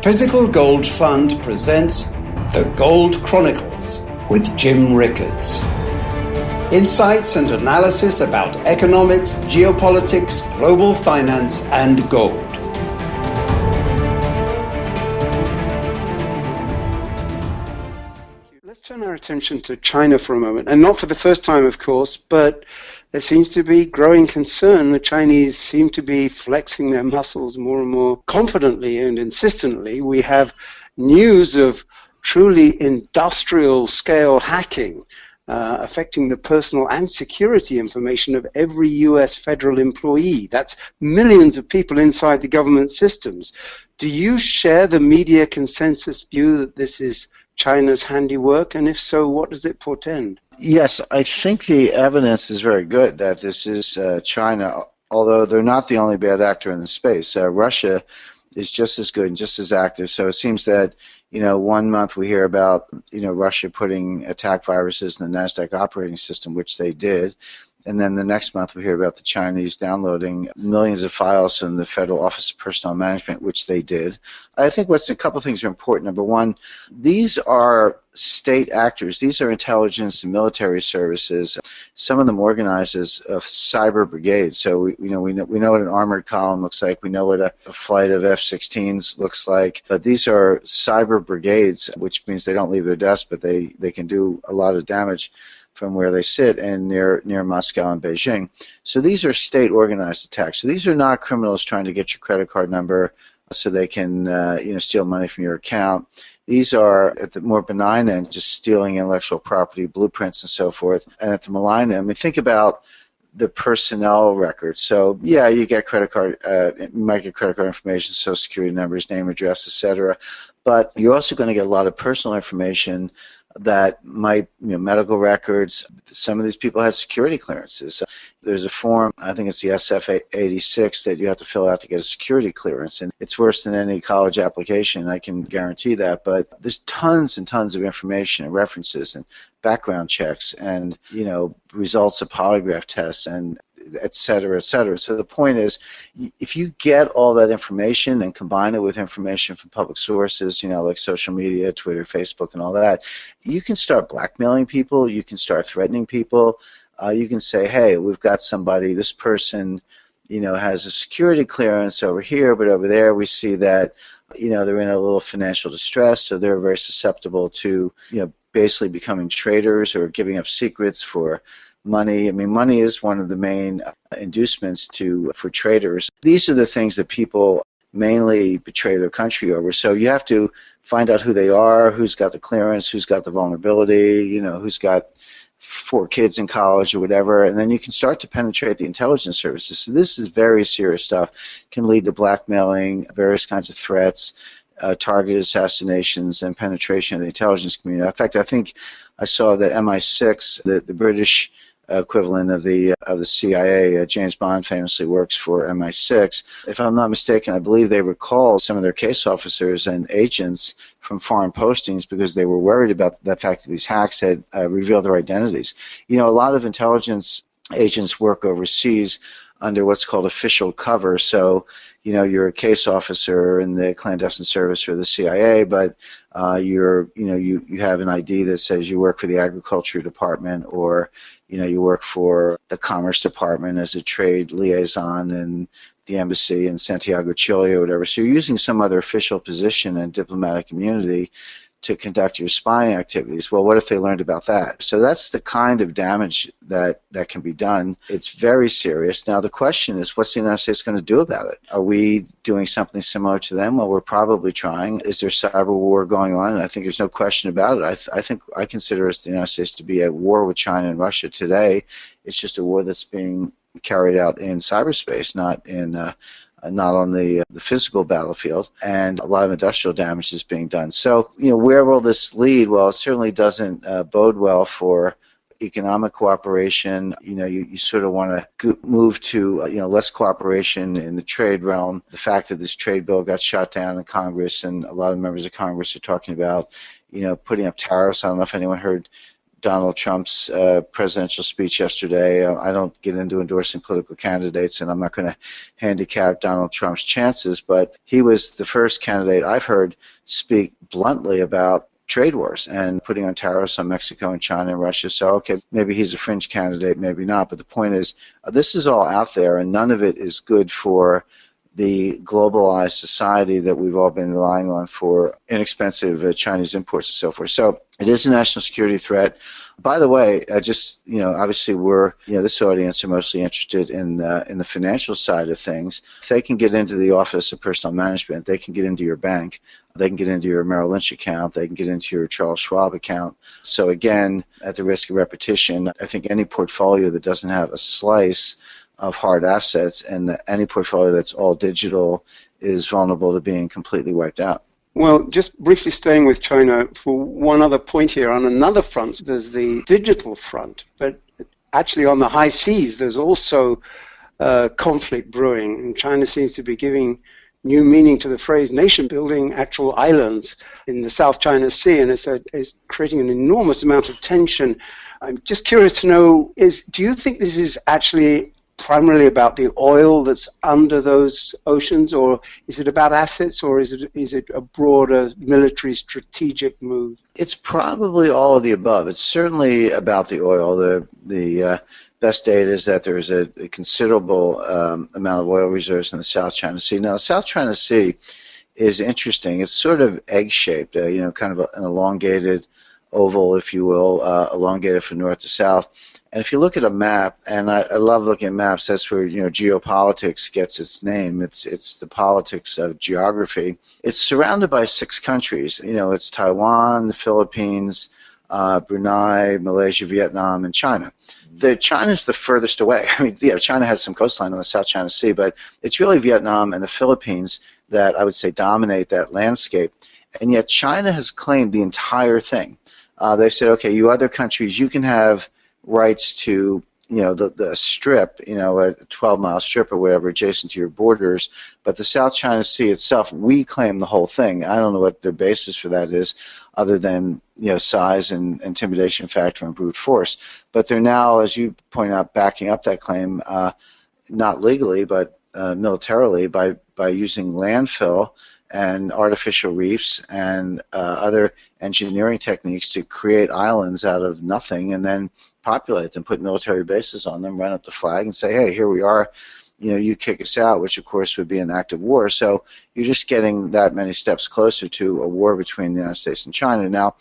Physical Gold Fund presents the Gold Chronicles with Jim Rickards. Insights and analysis about economics, geopolitics, global finance, and gold. Let's turn our attention to China for a moment, and not for the first time, of course, but there seems to be growing concern. The Chinese seem to be flexing their muscles more and more confidently and insistently. We have news of truly industrial-scale hacking affecting the personal and security information of every U.S. federal employee. That's millions of people inside the government systems. Do you share the media consensus view that this is China's handiwork, and if so, what does it portend? Yes, I think the evidence is very good that this is China, although they're not the only bad actor in the space. Russia is just as good and just as active. So it seems that, 1 month we hear about, Russia putting attack viruses in the NASDAQ operating system, which they did. And then the next month we hear about the Chinese downloading millions of files from the Federal Office of Personnel Management, which they did. I think a couple of things are important. Number one, these are state actors. These are intelligence and military services. Some of them organize as cyber brigades. So we know what an armored column looks like. We know what a flight of F-16s looks like. But these are cyber brigades, which means they don't leave their desk, but they can do a lot of damage from where they sit and near Moscow and Beijing. So these are state-organized attacks. So these are not criminals trying to get your credit card number so they can steal money from your account. These are at the more benign end, just stealing intellectual property, blueprints, and so forth. And at the malign end, think about the personnel records. So yeah, you get credit card, you might get credit card information, social security numbers, name, address, etc. But you're also going to get a lot of personal information that might, medical records. Some of these people had security clearances. There's a form, I think it's the SF-86, that you have to fill out to get a security clearance, and it's worse than any college application, I can guarantee that. But there's tons and tons of information and references and background checks and, results of polygraph tests and et cetera, et cetera. So the point is, if you get all that information and combine it with information from public sources, like social media, Twitter, Facebook, and all that, you can start blackmailing people, you can start threatening people, you can say, hey, we've got somebody, this person, has a security clearance over here, but over there we see that, they're in a little financial distress, so they're very susceptible to, basically becoming traitors or giving up secrets for money. Money is one of the main inducements for traitors. These are the things that people mainly betray their country over. So you have to find out who they are, who's got the clearance, who's got the vulnerability, who's got 4 kids in college or whatever, and then you can start to penetrate the intelligence services. So this is very serious stuff. Can lead to blackmailing, various kinds of threats, targeted assassinations, and penetration of the intelligence community. In fact, I think I saw that MI6, the British equivalent of the CIA, James Bond famously works for MI6. If I'm not mistaken, I believe they recalled some of their case officers and agents from foreign postings because they were worried about the fact that these hacks had revealed their identities. A lot of intelligence agents work overseas under what's called official cover. So, you're a case officer in the clandestine service for the CIA, but you have an ID that says you work for the Agriculture Department, or you work for the Commerce Department as a trade liaison in the embassy in Santiago, Chile, or whatever. So you're using some other official position and diplomatic immunity to conduct your spying activities. Well, what if they learned about that? So that's the kind of damage that can be done. It's very serious. Now the question is, what's the United States going to do about it? Are we doing something similar to them? Well, we're probably trying. Is there cyber war going on? And I think there's no question about it. I consider us, the United States, to be at war with China and Russia today. It's just a war that's being carried out in cyberspace, not on the physical battlefield, and a lot of industrial damage is being done. So, where will this lead? Well, it certainly doesn't bode well for economic cooperation. You sort of want to move to less cooperation in the trade realm. The fact that this trade bill got shot down in Congress, and a lot of members of Congress are talking about putting up tariffs. I don't know if anyone heard Donald Trump's presidential speech yesterday. I don't get into endorsing political candidates, and I'm not going to handicap Donald Trump's chances, but he was the first candidate I've heard speak bluntly about trade wars and putting on tariffs on Mexico and China and Russia. So, okay, maybe he's a fringe candidate, maybe not. But the point is, this is all out there, and none of it is good for the globalized society that we've all been relying on for inexpensive Chinese imports and so forth. So it is a national security threat. By the way, obviously this audience are mostly interested in the financial side of things. If they can get into the Office of Personal Management, they can get into your bank, they can get into your Merrill Lynch account, they can get into your Charles Schwab account. So again, at the risk of repetition, I think any portfolio that doesn't have a slice of hard assets and any portfolio that's all digital is vulnerable to being completely wiped out. Well, just briefly staying with China for one other point here. On another front, there's the digital front, but actually on the high seas, there's also conflict brewing. And China seems to be giving new meaning to the phrase nation building actual islands in the South China Sea, and it's creating an enormous amount of tension. I'm just curious to know, do you think this is actually primarily about the oil that's under those oceans, or is it about assets, or is it a broader military strategic move? It's probably all of the above. It's certainly about the oil. The best data is that there's a considerable amount of oil reserves in the South China Sea. Now, the South China Sea is interesting. It's sort of egg-shaped, kind of an elongated oval, if you will, elongated from north to south. And if you look at a map, and I love looking at maps, that's where geopolitics gets its name. It's the politics of geography. It's surrounded by 6 countries. It's Taiwan, the Philippines, Brunei, Malaysia, Vietnam, and China. China's the furthest away. China has some coastline on the South China Sea, but it's really Vietnam and the Philippines that I would say dominate that landscape. And yet China has claimed the entire thing. They've said, okay, you other countries, you can have rights to the strip, a 12-mile strip or whatever adjacent to your borders, but the South China Sea itself, we claim the whole thing. I don't know what their basis for that is, other than size and intimidation factor and brute force. But they're now, as you point out, backing up that claim, not legally but militarily by using landfill and artificial reefs and other engineering techniques to create islands out of nothing and then populate them, put military bases on them, run up the flag and say, hey, here we are, you kick us out, which of course would be an act of war. So you're just getting that many steps closer to a war between the United States and China. Now,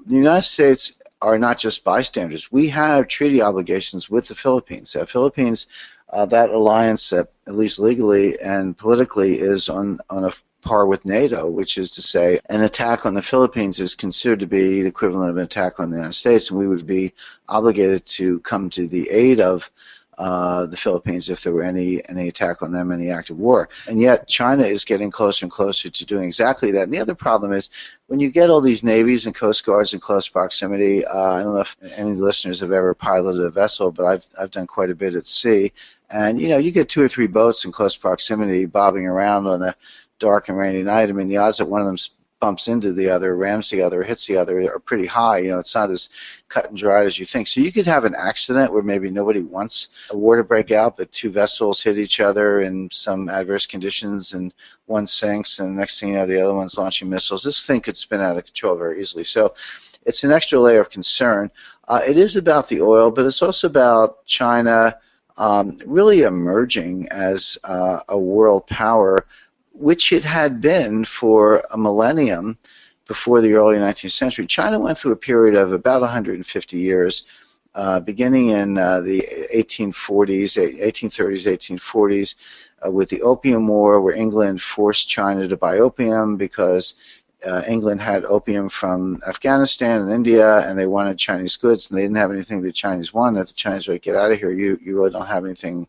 the United States are not just bystanders. We have treaty obligations with the Philippines. Philippines, that alliance, at least legally and politically, is on a par with NATO, which is to say an attack on the Philippines is considered to be the equivalent of an attack on the United States, and we would be obligated to come to the aid of the Philippines if there were any attack on them, any act of war. And yet China is getting closer and closer to doing exactly that. And the other problem is when you get all these navies and coast guards in close proximity, I don't know if any of the listeners have ever piloted a vessel, but I've done quite a bit at sea. And you get 2 or 3 boats in close proximity bobbing around on a dark and rainy night. The odds that one of them bumps into the other, rams the other, hits the other are pretty high. It's not as cut and dried as you think. So you could have an accident where maybe nobody wants a war to break out, but 2 vessels hit each other in some adverse conditions, and one sinks, and the next thing you know, the other one's launching missiles. This thing could spin out of control very easily. So it's an extra layer of concern. It is about the oil, but it's also about China really emerging as a world power, which it had been for a millennium before the early 19th century. China went through a period of about 150 years, beginning in the 1830s, 1840s, with the Opium War, where England forced China to buy opium because England had opium from Afghanistan and India, and they wanted Chinese goods, and they didn't have anything the Chinese wanted. The Chinese were like, get out of here, you really don't have anything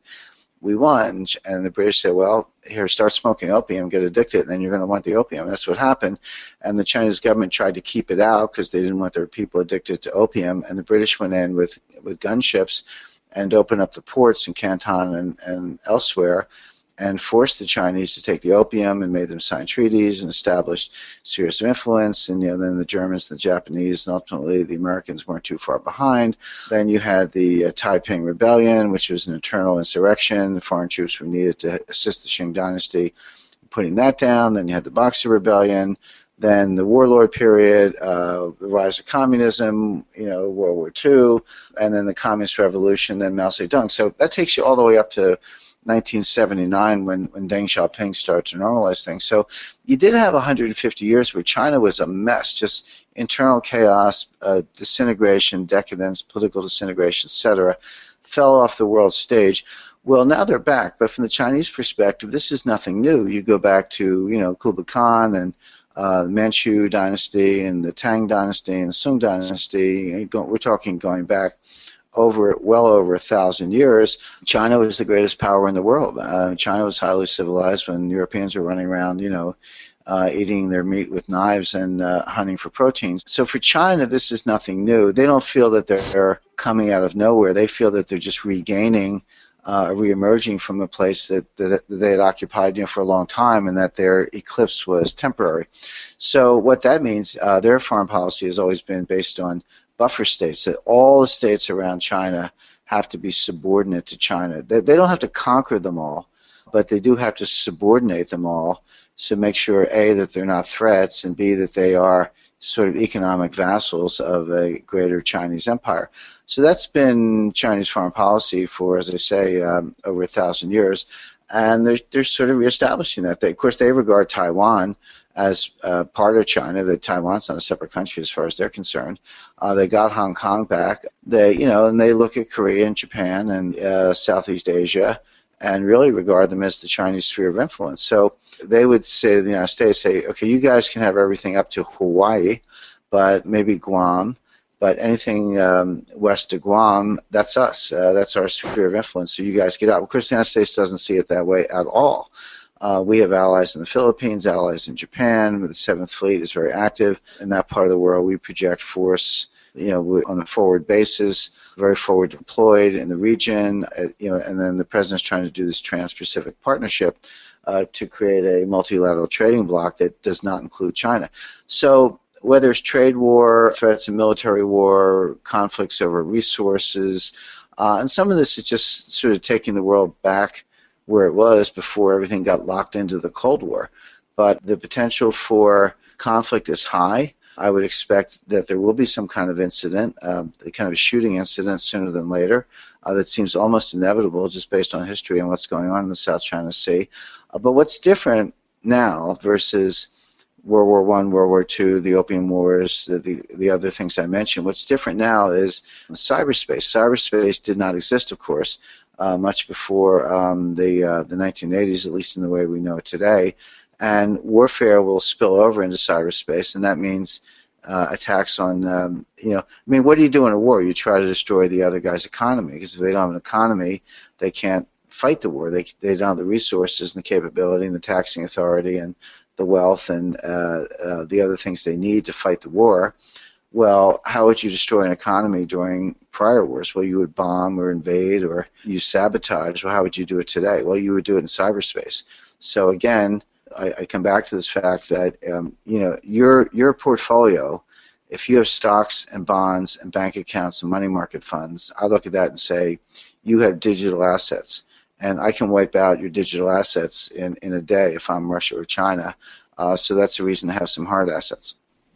we want. And the British said, well, here, start smoking opium, get addicted, and then you're going to want the opium. That's what happened. And the Chinese government tried to keep it out because they didn't want their people addicted to opium. And the British went in with gunships and opened up the ports in Canton and elsewhere. and forced the Chinese to take the opium and made them sign treaties and established spheres of influence. And then the Germans, the Japanese, and ultimately the Americans weren't too far behind. Then you had the Taiping Rebellion, which was an internal insurrection. Foreign troops were needed to assist the Qing dynasty in putting that down. Then you had the Boxer Rebellion. Then the warlord period, the rise of communism, World War II, and then the Communist Revolution, then Mao Zedong. So that takes you all the way up to 1979 when Deng Xiaoping started to normalize things. So you did have 150 years where China was a mess, just internal chaos, disintegration, decadence, political disintegration, etc., fell off the world stage. Well, now they're back, but from the Chinese perspective, this is nothing new. You go back to, Kublai Khan and the Manchu dynasty and the Tang dynasty and the Sung dynasty. We're talking going back well over 1,000 years. China was the greatest power in the world. China was highly civilized when Europeans were running around, eating their meat with knives and hunting for proteins. So for China, this is nothing new. They don't feel that they're coming out of nowhere. They feel that they're just regaining re-emerging from a place that they had occupied for a long time, and that their eclipse was temporary. So what that means, their foreign policy has always been based on buffer states, that all the states around China have to be subordinate to China. They don't have to conquer them all, but they do have to subordinate them all to make sure, A, that they're not threats, and B, that they are sort of economic vassals of a greater Chinese empire. So that's been Chinese foreign policy for, as I say, over 1,000 years, and they're sort of reestablishing that. Of course, they regard Taiwan as part of China. That Taiwan's not a separate country as far as they're concerned. They got Hong Kong back. And they look at Korea and Japan and Southeast Asia, and really regard them as the Chinese sphere of influence. So they would say to the United States, okay, you guys can have everything up to Hawaii, but maybe Guam, but anything west of Guam, that's us. That's our sphere of influence, so you guys get out. Of course, the United States doesn't see it that way at all. We have allies in the Philippines, allies in Japan. The 7th Fleet is very active in that part of the world. We project force on a forward basis, very forward deployed in the region, and then the president's trying to do this Trans-Pacific Partnership to create a multilateral trading bloc that does not include China. So whether it's trade war, threats of military war, conflicts over resources, and some of this is just sort of taking the world back where it was before everything got locked into the Cold War. But the potential for conflict is high. I would expect that there will be some kind of incident, kind of a shooting incident sooner than later. That seems almost inevitable just based on history and what's going on in the South China Sea. But what's different now versus World War I, World War II, the Opium Wars, the other things I mentioned, what's different now is cyberspace. Cyberspace did not exist, of course, much before the 1980s, at least in the way we know it today. And warfare will spill over into cyberspace, and that means attacks on, what do you do in a war? You try to destroy the other guy's economy, because if they don't have an economy, they can't fight the war. They don't have the resources and the capability and the taxing authority and the wealth and the other things they need to fight the war. Well, how would you destroy an economy during prior wars? Well, you would bomb or invade or use sabotage. Well, how would you do it today? Well, you would do it in cyberspace. So again, I come back to this fact that your portfolio, if you have stocks and bonds and bank accounts and money market funds, I look at that and say you have digital assets, and I can wipe out your digital assets in a day if I'm Russia or China. So that's the reason to have some hard assets.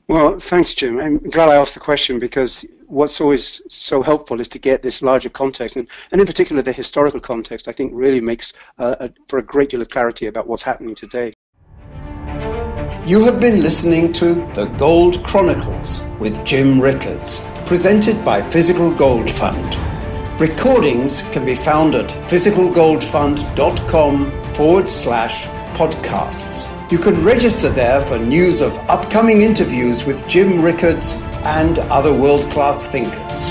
Well, thanks, Jim. I'm glad I asked the question, because what's always so helpful is to get this larger context, and in particular the historical context, I think really makes for a great deal of clarity about what's happening today. You have been listening to The Gold Chronicles with Jim Rickards, presented by Physical Gold Fund. Recordings can be found at physicalgoldfund.com/podcasts. You can register there for news of upcoming interviews with Jim Rickards and other world-class thinkers.